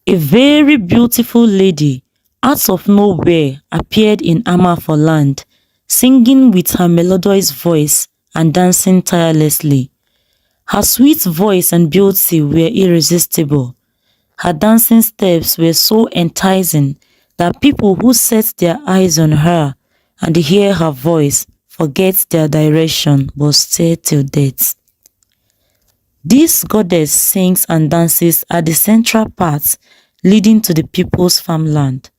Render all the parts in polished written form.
A very beautiful lady out of nowhere appeared in Amafor land, singing with her melodious voice and dancing tirelessly. Her sweet voice and beauty were irresistible. Her dancing steps were so enticing that people who set their eyes on her and hear her voice forget their direction but stay till death. This goddess sings and dances at the central path leading to the people's farmland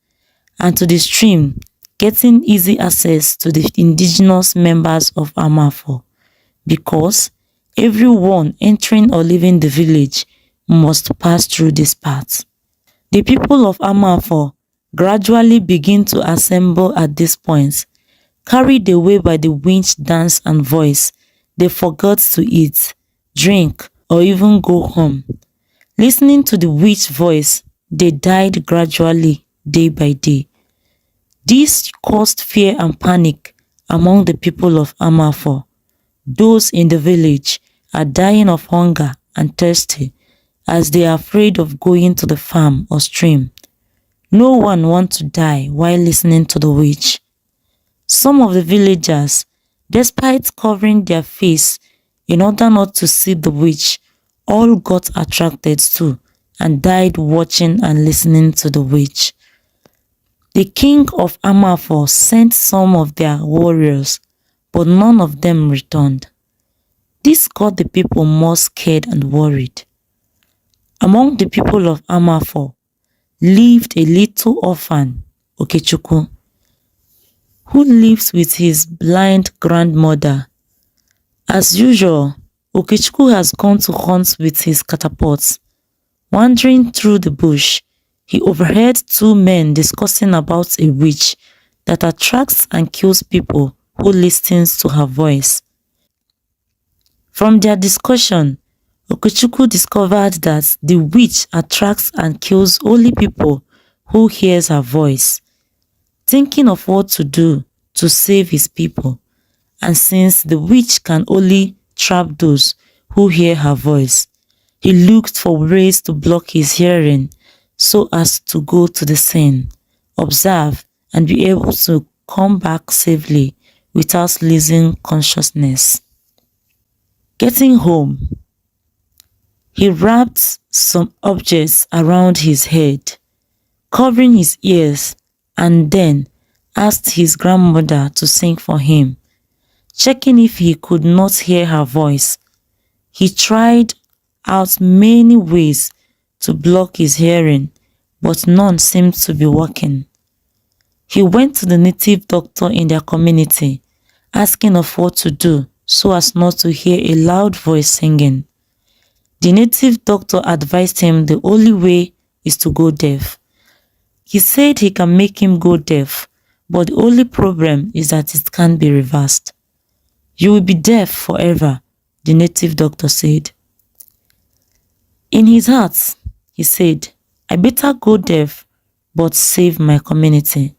and to the stream, getting easy access to the indigenous members of Amafor, because everyone entering or leaving the village must pass through this path. The people of Amafor gradually begin to assemble at this point. Carried away by the winch dance and voice, they forgot to eat, drink, or even go home. Listening to the witch voice, they died gradually, day by day. This caused fear and panic among the people of Amafor. Those in the village are dying of hunger and thirsty as they are afraid of going to the farm or stream. No one wants to die while listening to the witch. Some of the villagers, despite covering their face in order not to see the witch, all got attracted to and died watching and listening to the witch. The king of Amafor sent some of their warriors, but none of them returned. This got the people more scared and worried. Among the people of Amafor lived a little orphan, Okechukwu, who lives with his blind grandmother. As usual, Okechukwu has gone to hunt with his catapults. Wandering through the bush, he overheard two men discussing about a witch that attracts and kills people who listens to her voice. From their discussion, Okechukwu discovered that the witch attracts and kills only people who hears her voice. Thinking of what to do to save his people, and since the witch can only trap those who hear her voice, he looked for ways to block his hearing so as to go to the scene, observe, and be able to come back safely without losing consciousness. Getting home, he wrapped some objects around his head, covering his ears, and then asked his grandmother to sing for him. Checking if he could not hear her voice, he tried out many ways to block his hearing, but none seemed to be working. He went to the native doctor in their community, asking of what to do so as not to hear a loud voice singing. The native doctor advised him the only way is to go deaf. He said he can make him go deaf, but the only problem is that it can't be reversed. You will be deaf forever, the native doctor said. In his heart, he said, I better go deaf, but save my community.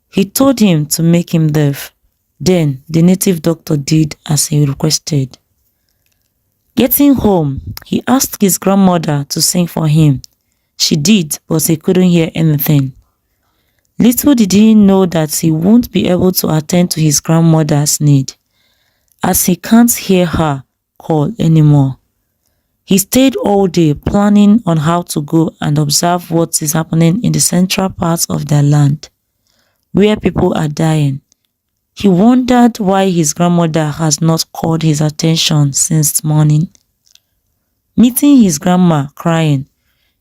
He told him to make him deaf. Then the native doctor did as he requested. Getting home, he asked his grandmother to sing for him. She did, but he couldn't hear anything. Little did he know that he won't be able to attend to his grandmother's need, as he can't hear her call anymore. He stayed all day planning on how to go and observe what is happening in the central parts of their land, where people are dying. He wondered why his grandmother has not called his attention since morning. Meeting his grandma crying,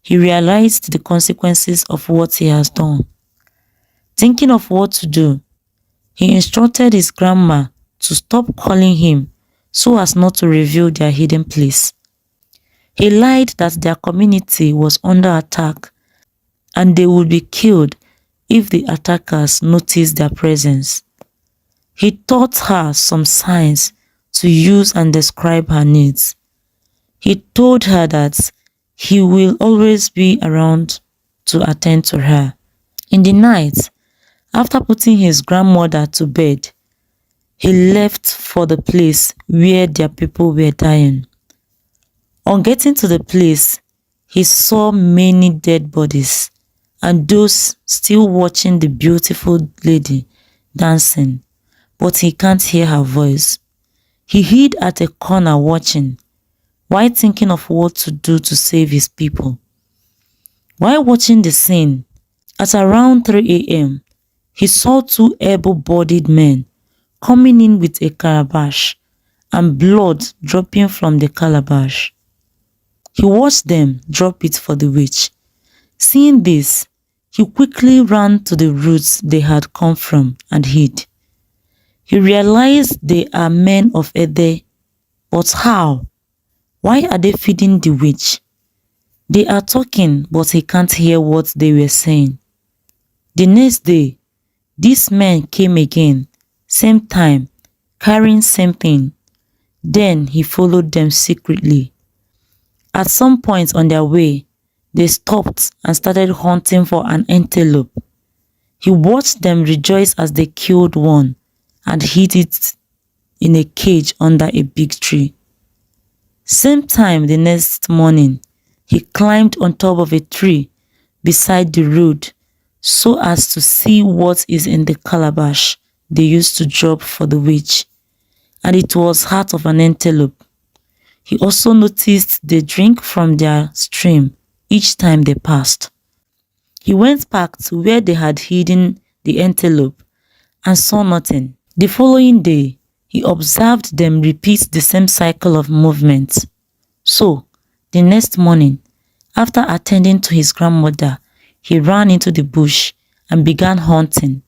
he realized the consequences of what he has done. Thinking of what to do, he instructed his grandma to stop calling him so as not to reveal their hidden place. He lied that their community was under attack and they would be killed if the attackers noticed their presence. He taught her some signs to use and describe her needs. He told her that he will always be around to attend to her. In the night, after putting his grandmother to bed, he left for the place where their people were dying. On getting to the place, he saw many dead bodies and those still watching the beautiful lady dancing, but he can't hear her voice. He hid at a corner watching, while thinking of what to do to save his people. While watching the scene, at around 3 a.m., he saw two able-bodied men coming in with a calabash and blood dropping from the calabash. He watched them drop it for the witch. Seeing this, he quickly ran to the roots they had come from and hid. He realized they are men of Ede, but how? Why are they feeding the witch? They are talking, but he can't hear what they were saying. The next day, these men came again, same time, carrying same thing. Then he followed them secretly. At some point on their way, they stopped and started hunting for an antelope. He watched them rejoice as they killed one and hid it in a cage under a big tree. Same time the next morning, he climbed on top of a tree beside the road so as to see what is in the calabash they used to drop for the witch, and it was heart of an antelope. He also noticed they drink from their stream each time they passed. He went back to where they had hidden the antelope and saw nothing. The following day, he observed them repeat the same cycle of movements. So, the next morning, after attending to his grandmother, he ran into the bush and began hunting.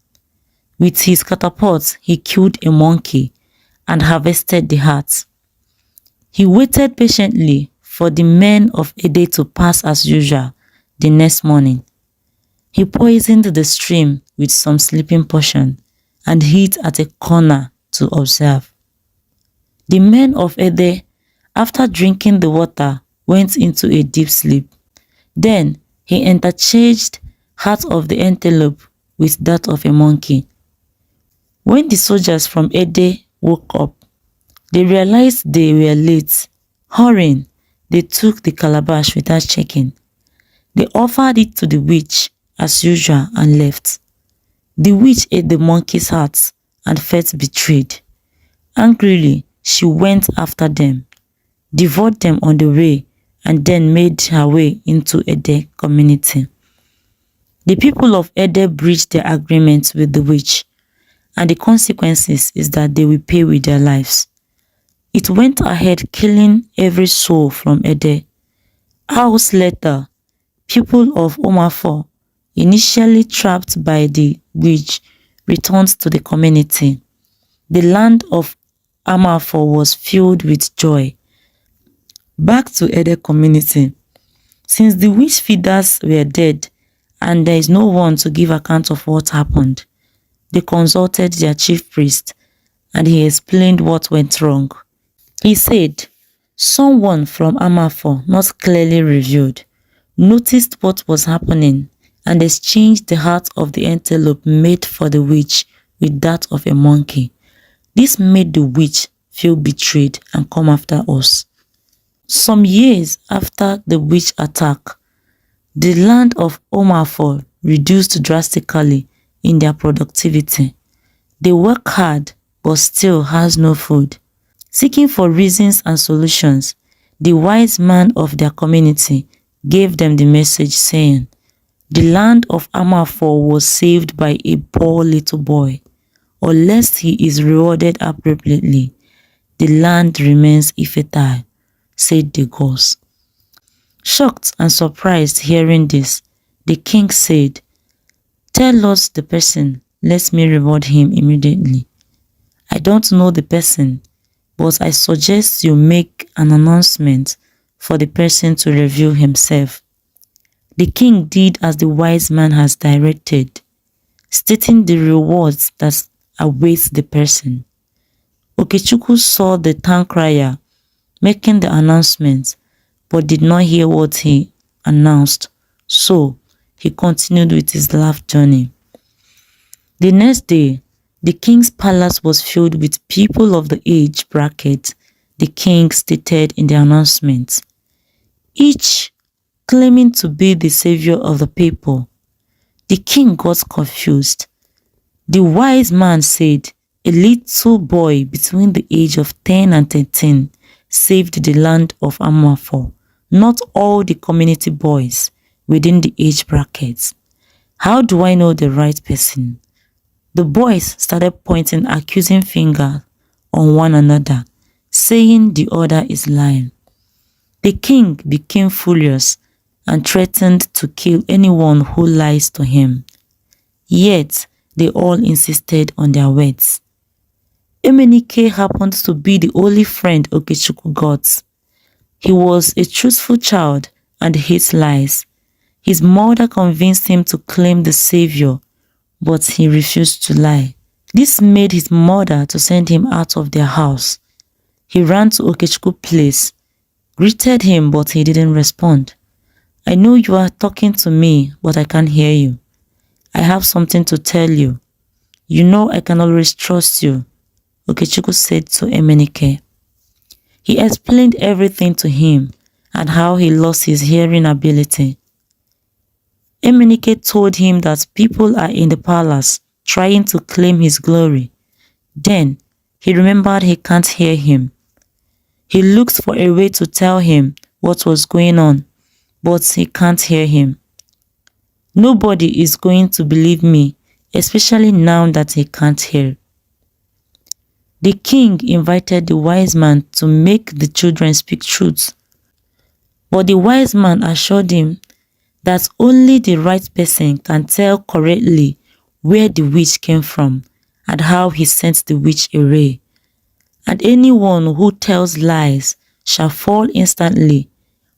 With his catapult, he killed a monkey and harvested the heart. He waited patiently for the men of Ede to pass as usual the next morning. He poisoned the stream with some sleeping potion and hid at a corner to observe. The men of Ede, after drinking the water, went into a deep sleep. Then he interchanged heart of the antelope with that of a monkey. When the soldiers from Ede woke up, they realized they were late. Hurrying, they took the calabash without checking. They offered it to the witch as usual and left. The witch ate the monkey's heart and felt betrayed. Angrily, she went after them, devoured them on the way, and then made her way into Ede community. The people of Ede breached their agreement with the witch, and the consequences is that they will pay with their lives. It went ahead killing every soul from Ede. Hours later, people of Omafo, initially trapped by the witch, returned to the community. The land of Amafo was filled with joy. Back to Ede community. Since the witch feeders were dead and there is no one to give account of what happened, they consulted their chief priest and he explained what went wrong. He said, someone from Amafo, not clearly revealed, noticed what was happening and exchanged the heart of the antelope made for the witch with that of a monkey. This made the witch feel betrayed and come after us. Some years after the witch attack, the land of Omafo reduced drastically in their productivity. They work hard but still has no food. Seeking for reasons and solutions, the wise man of their community gave them the message saying, the land of Amafo was saved by a poor little boy. Unless he is rewarded appropriately, the land remains infertile, said the gods. Shocked and surprised hearing this, the king said, tell us the person, let me reward him immediately. I don't know the person, but I suggest you make an announcement for the person to reveal himself. The king did as the wise man has directed, stating the rewards that await the person. Okechukwu saw the town crier making the announcement, but did not hear what he announced, so he continued with his life journey. The next day, the king's palace was filled with people of the age bracket the king stated in the announcement. Each claiming to be the savior of the people. The king got confused. The wise man said a little boy between the age of 10 and 13 saved the land of Amafo, not all the community boys within the age brackets. How do I know the right person? The boys started pointing accusing fingers on one another, saying the other is lying. The king became furious and threatened to kill anyone who lies to him. Yet, they all insisted on their words. Emenike happened to be the only friend Okechukwu got. He was a truthful child and hates lies. His mother convinced him to claim the savior, but he refused to lie. This made his mother to send him out of their house. He ran to Okechukwu place, greeted him, but he didn't respond. I know you are talking to me, but I can't hear you. I have something to tell you. You know I can always trust you, Okechukwu said to Emenike. He explained everything to him and how he lost his hearing ability. Emenike told him that people are in the palace trying to claim his glory. Then he remembered he can't hear him. He looked for a way to tell him what was going on, but he can't hear him. Nobody is going to believe me, especially now that he can't hear. The king invited the wise man to make the children speak truth. But the wise man assured him that only the right person can tell correctly where the witch came from and how he sent the witch away. And anyone who tells lies shall fall instantly,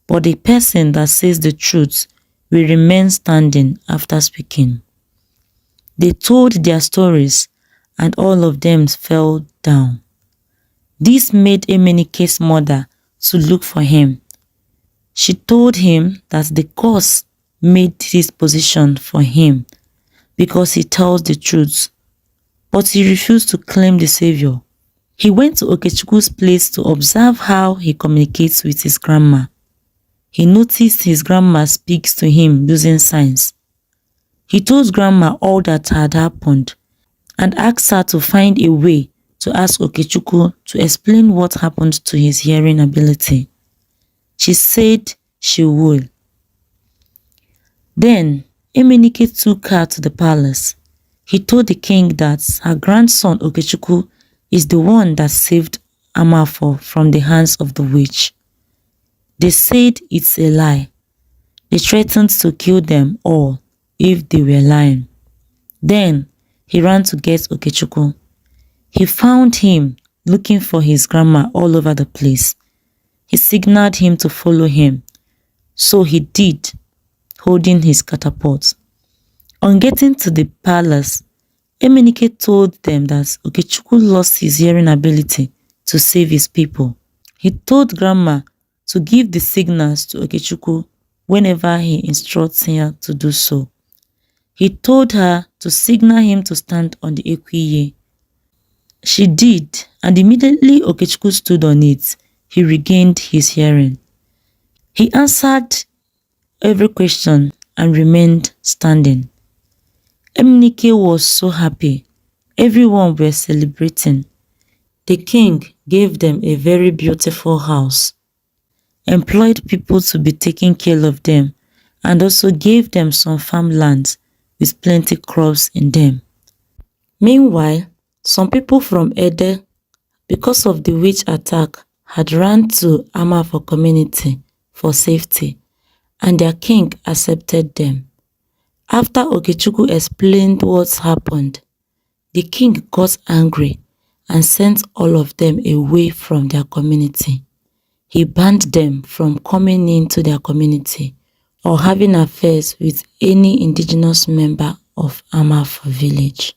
but the person that says the truth will remain standing after speaking. They told their stories, and all of them fell down. This made Emenike's mother to look for him. She told him that the curse made this position for him because he tells the truth, but he refused to claim the savior. He went to Okechukwu's place to observe how he communicates with his grandma. He noticed his grandma speaks to him using signs. He told grandma all that had happened and asked her to find a way to ask Okechukwu to explain what happened to his hearing ability. She said she would. Then Emenike took her to the palace. He told the king that her grandson Okechukwu is the one that saved Amafo from the hands of the witch. They said it's a lie. They threatened to kill them all if they were lying. Then he ran to get Okechukwu. He found him looking for his grandma all over the place. He signaled him to follow him. So he did, holding his catapult. On getting to the palace, Emenike told them that Okechukwu lost his hearing ability to save his people. He told grandma to give the signals to Okechukwu whenever he instructs her to do so. He told her to signal him to stand on the Ekwiye. She did, and immediately Okechukwu stood on it, he regained his hearing. He answered every question and remained standing. Emenike was so happy. Everyone were celebrating. The king gave them a very beautiful house, employed people to be taking care of them, and also gave them some farmlands with plenty crops in them. Meanwhile, some people from Ede, because of the witch attack, had run to Amafo community for safety, and their king accepted them. After Okechukwu explained what happened, the king got angry and sent all of them away from their community. He banned them from coming into their community or having affairs with any indigenous member of Amafo village.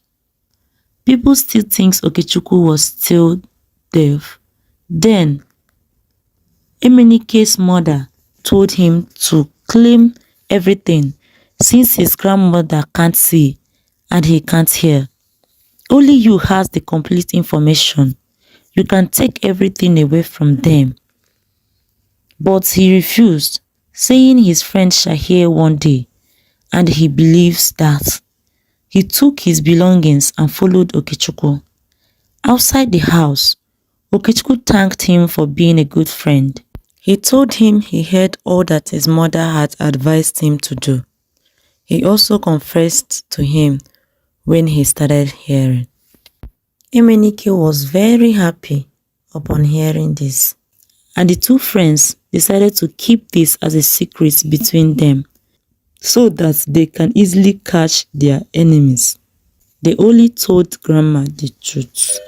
People still think Okechukwu was still deaf. Then, Emenike's mother told him to claim everything since his grandmother can't see and he can't hear. Only you has the complete information. You can take everything away from them. But he refused, saying his friend shall hear one day, and he believes that. He took his belongings and followed Okechukwu. Outside the house, Okechukwu thanked him for being a good friend. He told him he heard all that his mother had advised him to do. He also confessed to him when he started hearing. Emenike was very happy upon hearing this, and the two friends decided to keep this as a secret between them so that they can easily catch their enemies. They only told Grandma the truth.